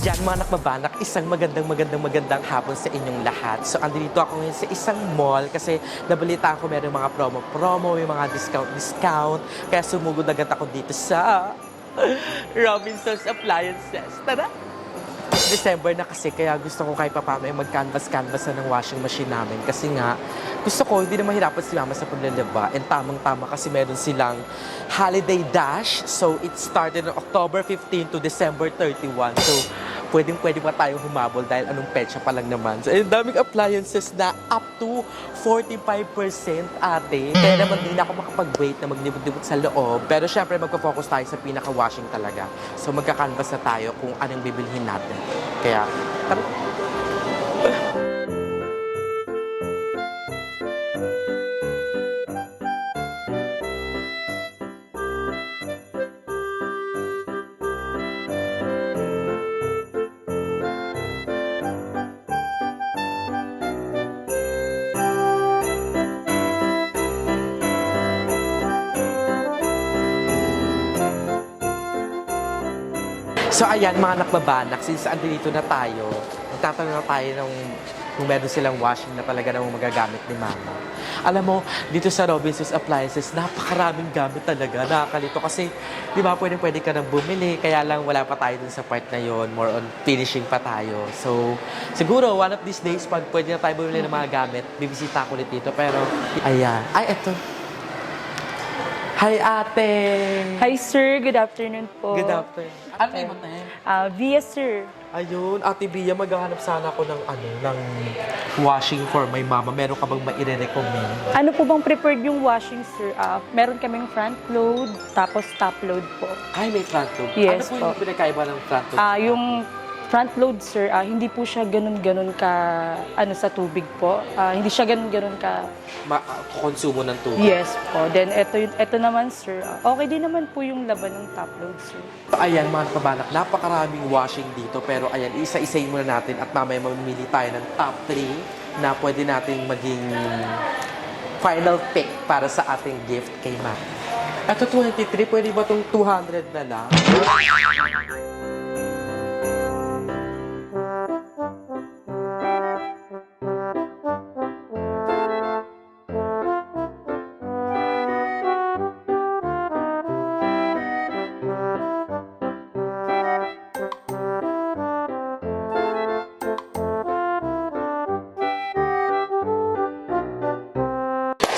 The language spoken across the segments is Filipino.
Yan mga nakmabanak, isang magandang hapon sa inyong lahat. So andito ako ngayon sa isang mall kasi nabalitaan ko meron mga promo, may mga discount. Kaya sumugod agad ako dito sa Robinsons Appliances. Tara! December na kasi kaya gusto ko kahit papaano ay mag-canvas na ng washing machine namin kasi nga gusto ko hindi na mahirapan si mama sa paglalaba and tamang-tama kasi meron silang holiday dash, so it started on October 15 to December 31, so pwede pa tayong humabol dahil anong petsa pa lang naman. So, daming appliances na up to 45% ate. Kaya naman din ako makapag-wait na maglibot-libot sa loob. Pero syempre magpo-focus tayo sa pinaka-washing talaga. So magka-canvas na tayo kung anong bibilhin natin. Kaya, tara. So ayan mga nakbabanak, since andito na tayo, magtatanong na tayo kung meron silang washing na talaga namang magagamit ni mama. Alam mo, dito sa Robinsons Appliances, napakaraming gamit talaga. Nakakalito kasi, di ba, pwede ka nang bumili, kaya lang wala pa tayo dun sa part na yon, more on finishing pa tayo. So, siguro, one of these days, pag pwede na tayo bumili ng mga gamit, bibisita ko ulit dito. Pero, ayan. Ay, eto. Hi, ate! Hi, sir. Good afternoon po. Good afternoon. Ano yung name? Via, sir. Ayun, Ate Bia, maghahanap sana ako ng washing for my mama. Meron ka bang maire-recommend? Ano po bang preferred yung washing, sir? Meron kaming front load, tapos top load po. Ay, may front load. Yes, ano po yung pinakaiba ng front load? Yung front load, sir, hindi po siya ganun-ganun ka, sa tubig po. Hindi siya ganun-ganun ka... Konsumo ng tubig? Yes po. Then, ito naman, sir, okay din naman po yung laban ng top load, sir. Ayan, mga kabanak, napakaraming washing dito. Pero ayan, isa-isayin muna natin at mamaya mamimili tayo ng top 3 na pwede nating maging final pick para sa ating gift kay Ma. Ito, 23, pwede ba itong 200 na lang?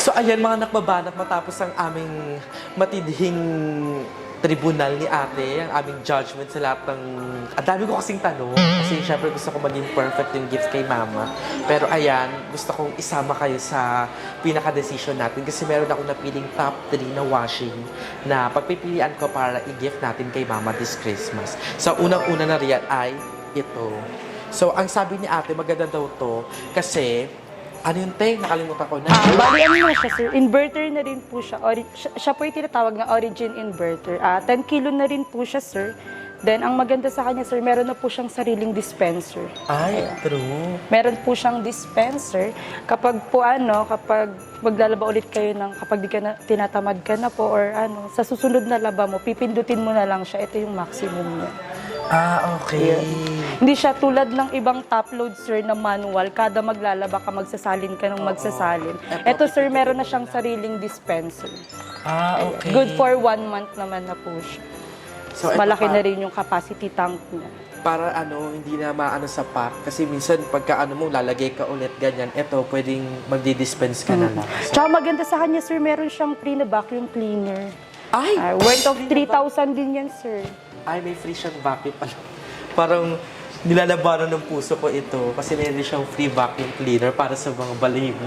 So ayan mga nakbabanat, matapos ang aming matinding tribunal ni ate, ang aming judgment sa lahat ng... Ang dami ko kasing tanong, kasi syempre gusto ko maging perfect yung gifts kay mama. Pero ayan, gusto kong isama kayo sa pinaka-decision natin kasi meron akong napiling top 3 na washing na pagpipilian ko para i-gift natin kay mama this Christmas. So unang-una na riyan ay ito. So ang sabi ni ate, maganda daw to kasi... Ano yung te? Nakalimutan ko na. Bali, ano siya, sir? Inverter na rin po siya. Siya po yung tinatawag na origin inverter. 10 kilo na rin po siya, sir. Then, ang maganda sa kanya, sir, meron na po siyang sariling dispenser. Ay, true. Meron po siyang dispenser. Kapag maglalaba ulit kayo kapag di ka na, tinatamad ka na po or sa susunod na laba mo, pipindutin mo na lang siya. Ito yung maximum niya. Okay. Hindi siya tulad ng ibang top load, sir, na manual. Kada maglalaba ka, magsasalin ka ng magsasalin. Ito, sir, meron na siyang sariling dispenser. Okay. Good for 1 month naman na po siya. So, malaki na rin yung capacity tank niya. Para hindi na maano sa pack. Kasi minsan, pagka mo, lalagay ka ulit ganyan. Ito, pwedeng magdi-dispense ka na lang. So, Tsaka maganda sa kanya, sir, meron siyang free na vacuum cleaner. ay! Worth of 3,000 din yan, sir. Ay, may free siyang vacuum pala. Parang nilalabanan ng puso ko ito kasi meron siyang free vacuum cleaner para sa mga balahibo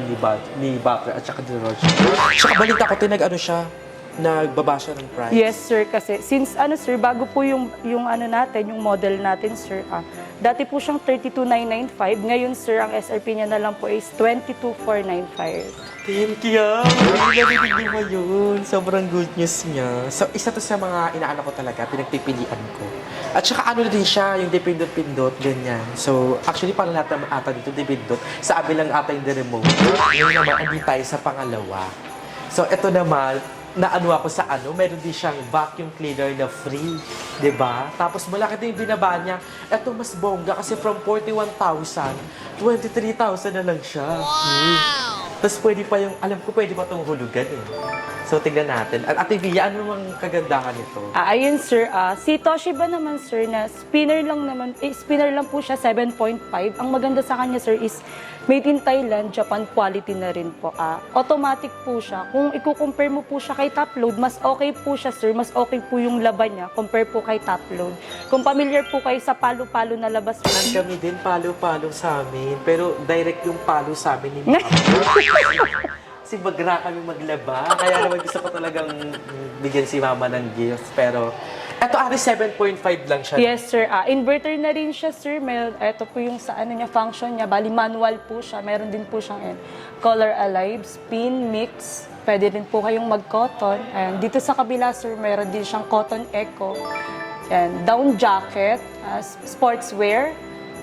ni Butter at saka ni Roger. Tsaka balita ko, siya, nagbaba siya ng price. Yes, sir, kasi since sir, bago po yung natin, yung model natin, sir, dati po siyang 32,995. Ngayon, sir, ang SRP niya na lang po is 22,495. Thank you! Narinig mo yun. Sobrang good news niya. So, isa to sa mga inaano ko talaga, pinagpipilian ko. At saka din siya, yung dipindot-pindot, ganyan. So, actually, parang lahat naman ata dito, dipindot. Sa amin lang ata yung the remote. Ngayon naman, andi tayo sa pangalawa. So, ito naman, naano ako sa ano, meron din siyang vacuum cleaner na free, 'di ba? Tapos malaki din yung binaba niya. Eto mas bongga kasi from 41,000, 23,000 na lang siya. Wow! Tapos pwede pa yung, alam ko pwede pa itong hulugan eh. So tignan natin. At Ate Via, ano namang kagandahan nito? Ayun sir, si Toshiba naman sir na spinner lang po siya 7.5. Ang maganda sa kanya sir is made in Thailand, Japan quality na rin po. Automatic po siya. Kung i-compare mo po siya kay top load, mas okay po siya sir, mas okay po yung laban niya compare po kay top load. Kung familiar po kayo sa palo-palo na labas sir. Kami din palo-palo sa amin, pero direct yung palo sa amin ni Mama. Kasi bagra kami maglaba. Kaya naman gusto ko talagang bigyan si Mama ng gift. Pero, eto ari 7.5 lang siya. Yes, sir. Inverter na rin siya, sir. Ito po yung sa ano niya, function niya. Bali, manual po siya. Meron din po siyang color alive, spin, mix. Pwede rin po kayong mag-cotton. And dito sa kabila, sir, meron din siyang cotton eco. And down jacket, sportswear.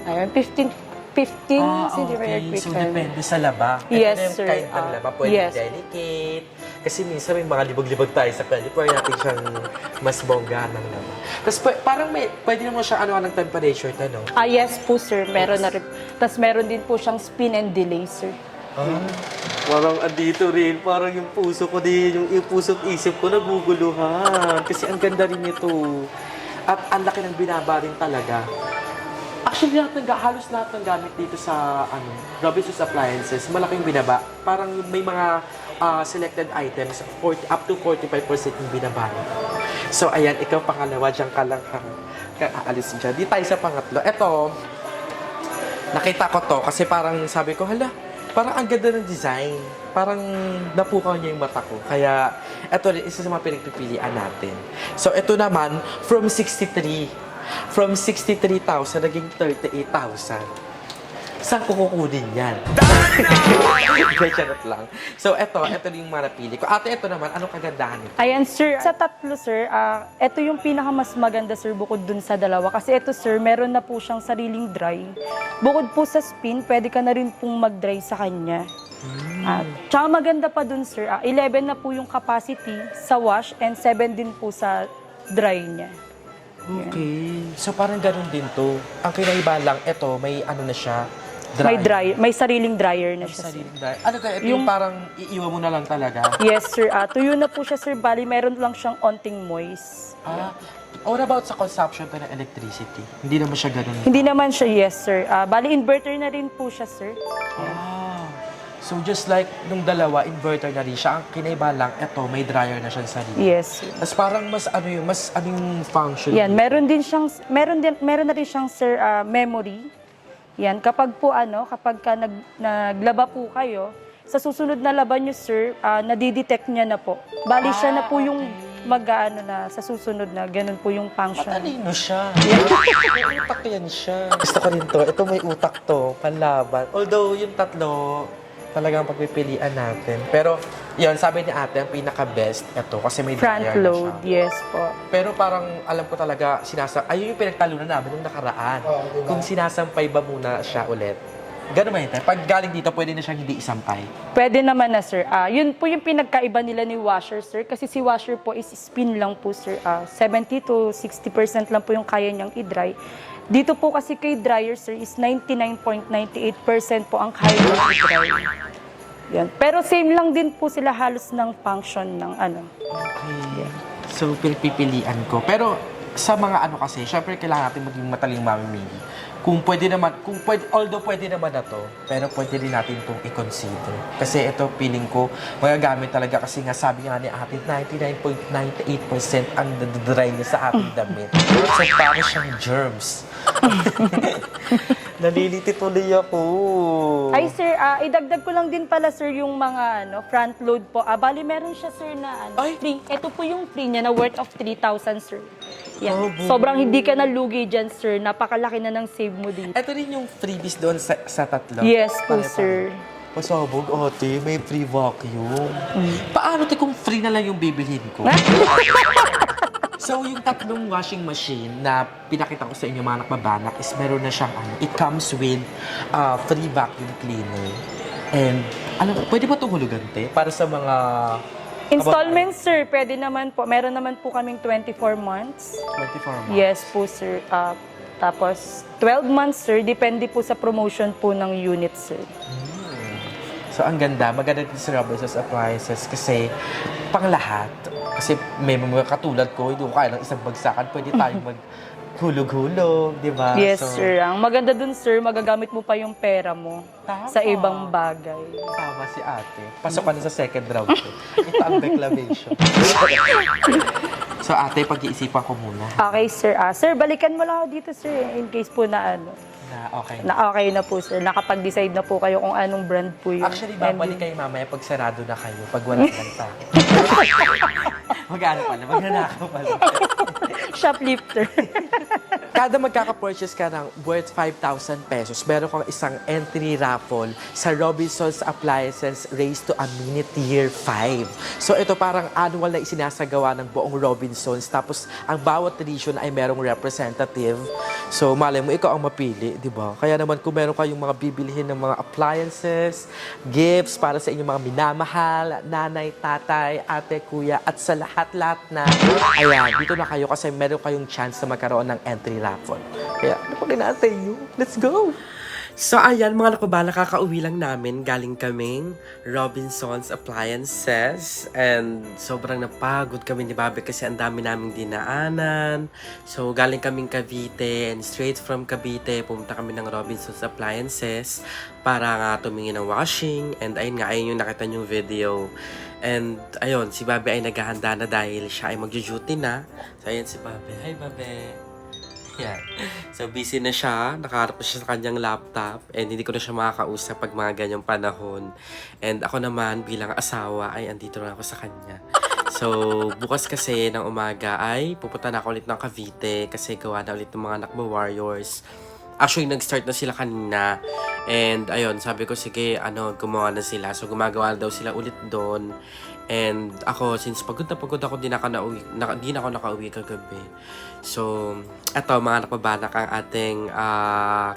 Ayun, 15 centimeter okay. quick. So, depende sa laba. Yes, Ito na sir. yung kind ng laba. Pwede yes. delicate. Kasi minsan may mga libag-libag tayo sa pwede. Pwede natin siyang mas bongga ng laba. Tapos parang pwede naman siya ano ng temperature, no? Yes po, sir. Meron na rin. Tapos meron din po siyang spin and delay, sir. Parang andito rin, parang yung puso ko din, yung puso at isip ko naguguluhan. Kasi ang ganda rin nito. At ang laki ng binaba rin talaga. Actually, halos lahat ng gamit dito sa Robinsons Appliances, malaking binaba. Parang may mga selected items, up to 45% yung binaba. So, ayan, ikaw pangalawa, dyan ka lang aalis dyan. Di tayo sa pangatlo. Eto, nakita ko to kasi parang sabi ko, hala, parang ang ganda ng design. Parang napukaw niya yung mata ko. Kaya, eto rin, isa sa mga pinagpipilian natin. So, eto naman, from 63,000, naging 38,000. Saan ko kukunin yan? Charot lang. So, ito yung mga napili ko. Ate, ito naman, anong kagandahan nito? Ayan, sir. Sa tatlo, sir, ito yung pinakamas maganda, sir, bukod dun sa dalawa. Kasi ito, sir, meron na po siyang sariling dry. Bukod po sa spin, pwede ka na rin pong mag-dry sa kanya. Tsaka maganda pa dun, sir. 11 na po yung capacity sa wash and 7 din po sa dry niya. Okay. So, parang ganun din to. Ang kinaiba lang, ito, may ano na siya, May sariling dryer na May siya, sir. sariling dryer. Ano kaya? Ito yung parang iiwan mo na lang talaga? Yes, sir. Tuyo na po siya, sir. Bali, meron lang siyang onting moist. What about sa consumption pa ng electricity? Hindi naman siya ganun. Hindi naman siya, yes, sir. Bali, inverter na rin po siya, sir. So just like nung dalawa, inverter na rin siya. Ang kinaiba lang, eto, may dryer na siya sa sarili. Yes, sir. Tapos parang mas yung function. Yan, meron na rin siyang, sir, memory. Yan, kapag naglaba po kayo, sa susunod na laban niyo, sir, nadidetect niya na po. Bali, siya na po yung sa susunod na, ganun po yung function. Matalino siya. May utak yan siya. Gusto ko rin to. Ito may utak to, panlaban. Although yung tatlo, talagang pagpipilian natin. Pero, yun, sabi ni ate, ang pinaka-best, ito, kasi may Front dryer na load, siya. yes po. Pero parang, alam ko talaga, ayun yung pinagtalunan namin nung nakaraan. Diba? Kung sinasampay ba muna siya ulit. Ganun ba yun? Pag galing dito, pwede na siyang hindi isampay. Pwede naman na, sir. Yun po yung pinagkaiba nila ni washer, sir. Kasi si washer po is spin lang po, sir. 70 to 60% lang po yung kaya niyang i-dry. Dito po kasi kay dryer, sir, is 99.98% po ang kaya niyang i-dry. Yan. Pero same lang din po sila halos ng function ng Okay. So, pinipilian ko. Pero, sa mga kasi, syempre kailangan natin maging mataling mamimili. Although pwede naman na to, pero pwede rin natin itong i-consider. Kasi ito, feeling ko, magagamit talaga kasi nga sabi nga ni ate, 99.98% ang dry niya sa ating damit. So, parang siyang germs. Naliliti tuloy ako. Ay, sir, idagdag ko lang din pala, sir, yung mga front load po. Bali, meron siya, sir, na Ay! free. Ito po yung free niya na worth of 3,000, sir. Yan. Oh, Sobrang hindi ka nalugi dyan, sir. Napakalaki na ng save mo dito. Ito rin yung freebies doon sa tatlo. Yes po, Pare-pare. sir. Pasabog, ate, may free vacuum. Paano kung free na lang yung bibilhin ko? So, yung tatlong washing machine na pinakita ko sa inyo mga nakbabanak is meron na siyang it comes with free vacuum cleaner. And, pwede ba itong hulugan, te? Para sa mga Installments, sir, pwede naman po. Meron naman po kaming 24 months. 24 months. Yes po, sir. Tapos, 12 months, sir. Depende po sa promotion po ng unit, sir. So, ang ganda. Maganda din sa Robinsons Appliances kasi pang lahat. Kasi may mga katulad ko, hindi ko kaya ng isang bagsakan. Pwede tayong maghulog-hulog, di ba? Yes, So, sir. Ang maganda dun, sir, magagamit mo pa yung pera mo Tama. sa ibang bagay. Tama si ate. Pasok ka na sa second round ko. Ito ang declamation. So, ate, pag-iisipan ko muna. Okay, sir. Sir, balikan mo lang ako dito, sir, in case po na Okay. na okay na po, sir. Nakapag-decide na po kayo kung anong brand po yung Actually, babalik kayo mamaya pag sarado na kayo, pag wala lang sa akin. Mag-ano pala? Magnanakaw pala. Shoplifter. Kada magkaka-purchase ka ng worth 5,000 pesos, meron kang isang entry raffle sa Robinsons Appliances Race to a Mini Tier 5. So ito parang annual na isinasagawa ng buong Robinsons. Tapos ang bawat region ay merong representative. So malay mo, ikaw ang mapili, di ba? Kaya naman kung meron kayong mga bibilihin ng mga appliances, gifts para sa inyong mga minamahal, nanay, tatay, ate, kuya, at sa lahat-lahat na, ayan, dito na kayo kasi meron kayong chance na magkaroon ng entry raffle. Kaya, ano pa ginatay nyo? Let's go! So, ayan, mga nakabala, kakauwi lang namin. Galing kaming Robinsons Appliances. And sobrang napagod kami ni Bobby kasi ang dami naming dinaanan. So, galing kaming Cavite and straight from Cavite, pumunta kami ng Robinsons Appliances para nga tumingin ng washing. And ayun nga, ayun yung nakita yung video. And ayun, si Bobby ay naghahanda na dahil siya ay magjo-duty na. So, ayun si Bobby. Hi, Bobby! Yan. So, busy na siya. Nakaharap na siya sa kanyang laptop. And hindi ko na siya makakausap pag mga ganyang panahon. And ako naman, bilang asawa, ay andito na ako sa kanya. So, bukas kasi ng umaga ay pupunta na ako ulit ng Cavite kasi gawa na ulit ng mga anak mo Warriors. Actually, nag-start na sila kanina. And, ayun, sabi ko, sige, gumawa na sila. So, gumagawa na daw sila ulit doon. And ako, since pagod na ako, di na ako nakauwi kagabi. So, eto, mga nakabanak ang ating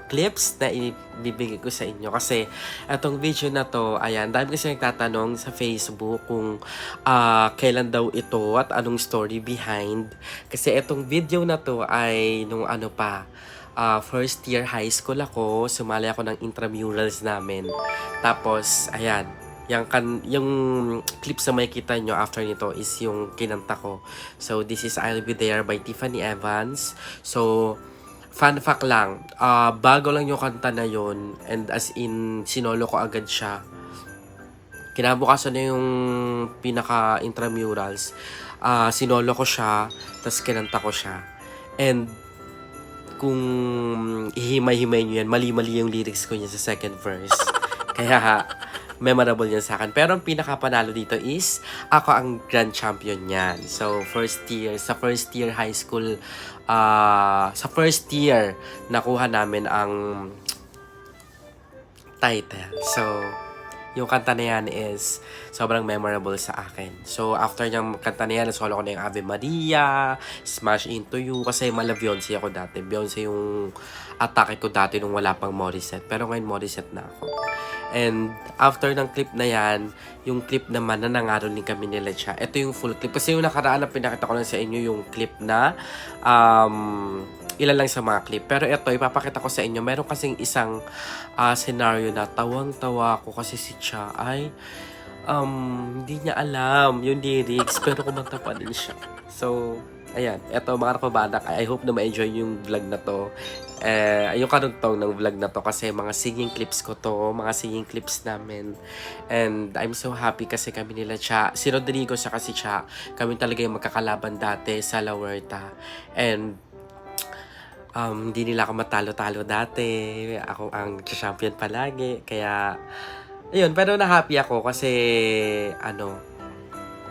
clips na ibibigay ko sa inyo. Kasi, etong video na to, ayan, dahil kasi nagtatanong sa Facebook kung kailan daw ito at anong story behind. Kasi etong video na to ay nung first year high school ako, sumali ako ng intramurals namin. Tapos, ayan, yung clips na makikita nyo after nito is yung kinanta ko. So, this is I'll Be There by Tiffany Evans. So, fun fact lang, bago lang yung kanta na yun, and as in, sinolo ko agad siya. Kinabukasan na yung pinaka-intramurals, sinolo ko siya, tapos kinanta ko siya. And, kung ihimay-himay nyo yan, mali-mali yung lyrics ko niya sa second verse. Kaya, memorable yan sa akin. Pero ang pinakapanalo dito is, ako ang grand champion niyan. So, sa first year high school, sa first year, nakuha namin ang title. So, yung kanta na yan is sobrang memorable sa akin. So, after niyang kanta na yan, nasolo ko na yung Ave Maria, Smash Into You, kasi mala Beyonce ako dati. Beyonce yung atake ko dati nung wala pang Morissette. Pero ngayon Morissette na ako. And after ng clip na yan, yung clip naman na nangaroon din kami nila siya. Ito yung full clip. Kasi yung nakaraan na pinakita ko lang sa inyo yung clip na ilan lang sa mga clip. Pero ito, ipapakita ko sa inyo. Meron kasing isang scenario na tawang-tawa ko kasi si Cha ay hindi niya alam yung lyrics pero kumanta pa din siya. So, ayan. Ito mga kababanak, I hope na ma-enjoy yung vlog na to. Yung karugtong ng vlog na to kasi mga singing clips ko to, mga singing clips namin. And I'm so happy kasi kami nila Cha, si Rodrigo sa kasi Cha, kami talaga yung magkakalaban dati sa La Huerta. And hindi nila ako matalo-talo dati. Ako ang champion palagi. Kaya, ayun, pero na-happy ako kasi,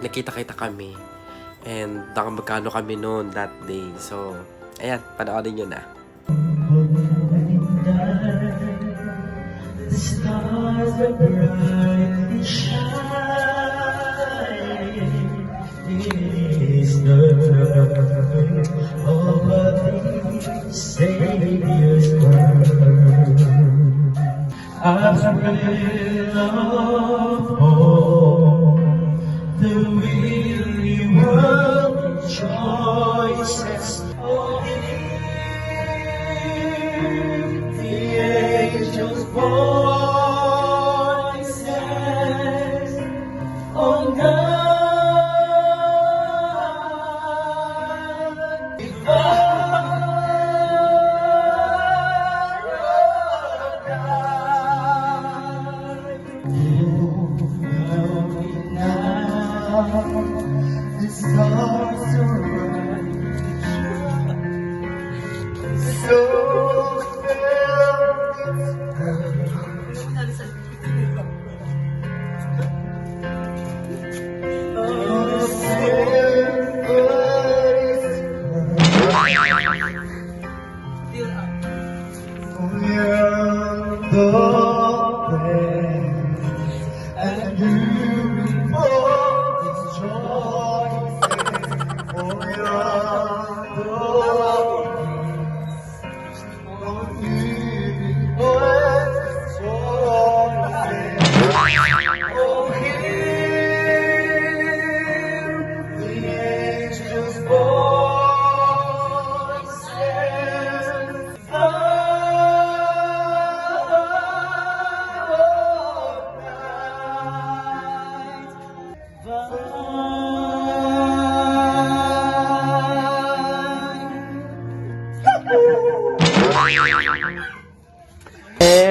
nakita-kita kami. And nakamagkano kami noon that day. So, ayan, panoorin nyo na. The stars are brightly shining. Is the night of a Savior's birth. A thrill of hope, the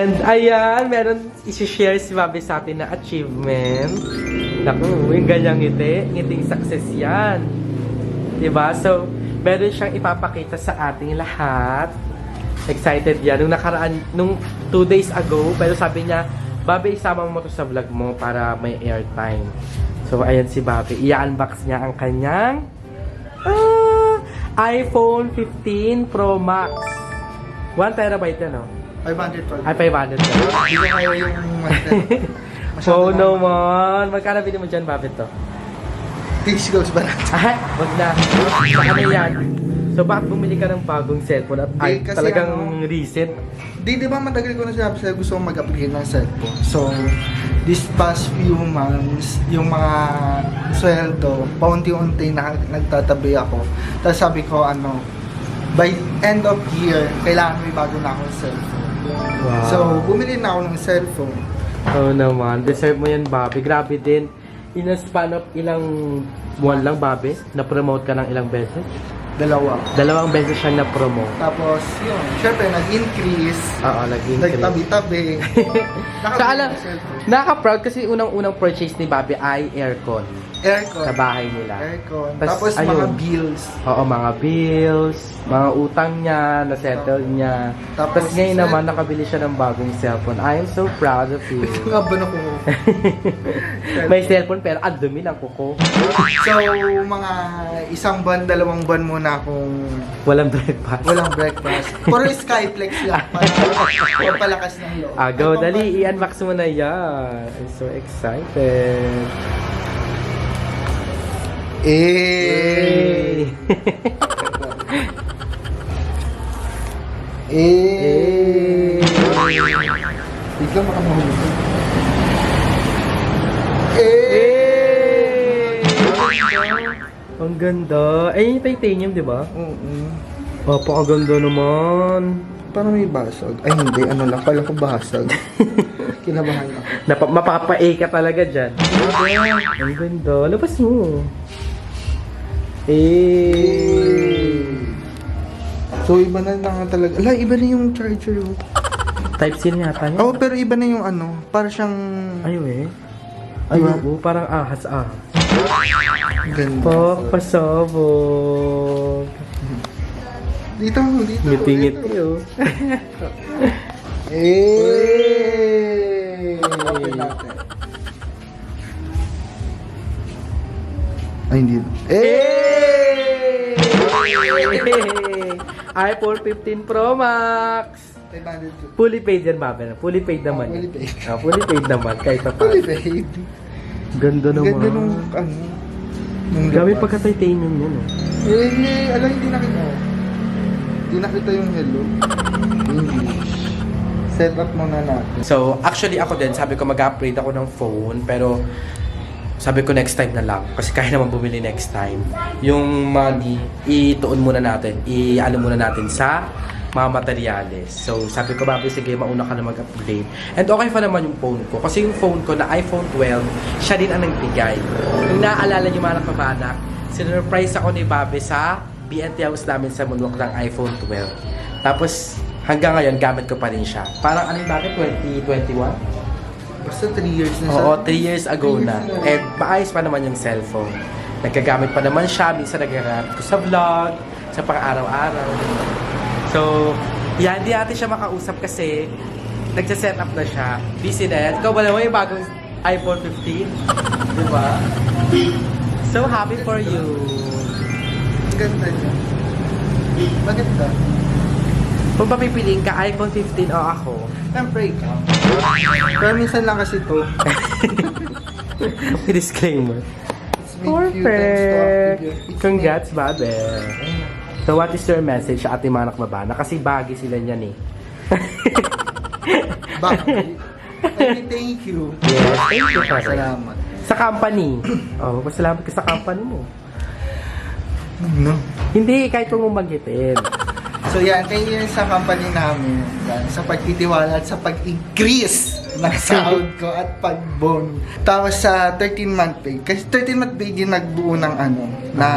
And ayan, meron isi-share si Bobby sa atin na achievement. Naku, yung ganyang ngiti, ngiting success yan. Diba? So, meron siyang ipapakita sa ating lahat. Excited yan. Nung nakaraan, nung 2 days ago, pero sabi niya, Bobby, isama mo to sa vlog mo para may airtime. So, ayan si Bobby. I-unbox niya ang kanyang iPhone 15 Pro Max. 1 terabyte yan, no? 512. Ay, 500 na. Hindi ko kayo yung Oh, no man. Magkano bili mo dyan, Bobby, to? Page goes ba natin? Ay, wag na. So, ano yan? So, bakit bumili ka ng bagong cellphone at ay, Kasi talagang ano, recent? Di ba matagal ko na sinabi sa'yo gusto kong mag-upgrade ng cellphone. So, this past few months, yung mga sweldo, paunti-unti na nagtatabi ako. Tapos sabi ko, by end of year, kailangan may bago na akong cellphone. Wow. So, bumili na ako ng cellphone. Oh naman, deserve mo yan, Bobby. Grabe din. In a span of ilang buwan lang, Bobby, na-promote ka ng ilang beses? Dalawang beses siyang na-promote. Tapos, yun, syempre, nag-increase. Oo, nag-increase. Nagtabi-tabi. So, alam, nakaka-proud kasi unang-unang purchase ni Bobby ay aircon Aircon. sa bahay nila. Aircon. Tas, Tapos, mga ayun. bills. Oo, mga bills, mga utang niya, na-settle niya. Tapos, Tapos ngayon naman, nakabili siya ng bagong cellphone. I am so proud of you. Ito nga ba na ko? May cellphone pero ang dumi ng kuko. So, mga 1 buwan, 2 buwan muna akong Walang breakfast. walang breakfast. Puro Skyflex lang para palakas ng loob. Go, dali, i-unbox mo na yan. I'm so excited. Eh! Eh! Bigla makamahulog. Ang ganda. Ay, yung titanium, di ba? Napakaganda naman. Parang may basag. Ay hindi, ano lang, kala ko basag. Kinabahan ako. Mapapa-A ka talaga dyan. Ang ganda. Labas mo. So iba na lang talaga. Ala, iba na yung charger. Type-C na yata niya. Oh, pero iba na yung para siyang Ayaw eh. Diba? Ayaw, parang ahas. ganda. Pasabog. Dito. Ngiti-ngiti oh. Okay natin. Ay, hindi. iPhone 15 Pro Max. 500. Fully paid yan, Bobby. Fully paid naman. fully yan. paid. Fully paid naman. Kahit pa Fully paid. Ganda naman. Ganda nung nung Grabe labas. pagka-titanium yun eh. Alam, hindi nakita. Hindi nakita yung hello. English. Set up muna natin. So, actually ako din, sabi ko mag-upgrade ako ng phone, pero sabi ko next time na lang. Kasi kaya naman bumili next time. Yung money, ituon muna natin. I-ano muna natin sa mga materyales. So, sabi ko, Bobby, sige, mauna ka na mag-upgrade. And okay pa naman yung phone ko. Kasi yung phone ko na iPhone 12, siya din ang nagbigay. Kung naaalala niyo mga nakabanak, sinurprise ako ni Bobby sa BNT house namin sa Munwok ng iPhone 12. Tapos, hanggang ngayon, gamit ko pa rin siya. Parang ano yung bakit? 2021? Basta 3 years na Oo, 3 years ago na. Eh, maayos pa naman yung cellphone. nagagamit pa naman siya. Minsan nagagamit ko sa vlog, sa pang-araw-araw. So, yan, hindi natin siya makausap kasi nagsa-set up na siya. Busy na yan. Ikaw ba naman yung bagong iPhone 15? Diba? So, happy for you. Ang ganda niya. Maganda. Kung papipiliin ka, iPhone 15 o ako? Siyempre ikaw. Pero minsan lang kasi to. May disclaimer. It's made few times to Perfect! active your- Congrats, Babe! So, what is your message sa ating mga nakbabana? Kasi bagay sila niyan eh. Bakit? Thank you. Yes, thank you, Pare. Salamat. Sa company. Oh, pasalamat ka sa company mo. No. Hindi, kahit kung mamagitin. So yan, kayo yun sa company namin. Yan, sa pagtitiwala at sa pag-increase ng sahod ko at pag-bond. Tapos sa 13-month pay. Kasi 13-month pay din nagbuo ng ano, na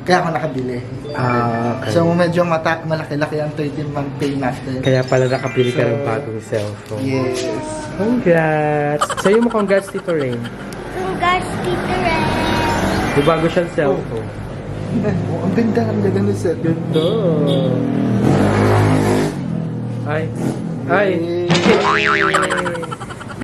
kaya ako nakabili. Okay. So medyo malaki-laki ang 13-month pay natin. Kaya pala nakapili ka So, ng bagong cellphone. Yes. Congrats! Sa'yo mo congrats, Tito Rain. Congrats, Tito Ren. May bago siyang cellphone. Oh, ang ganda ng set. Ganda! Ay! Ay! Yay!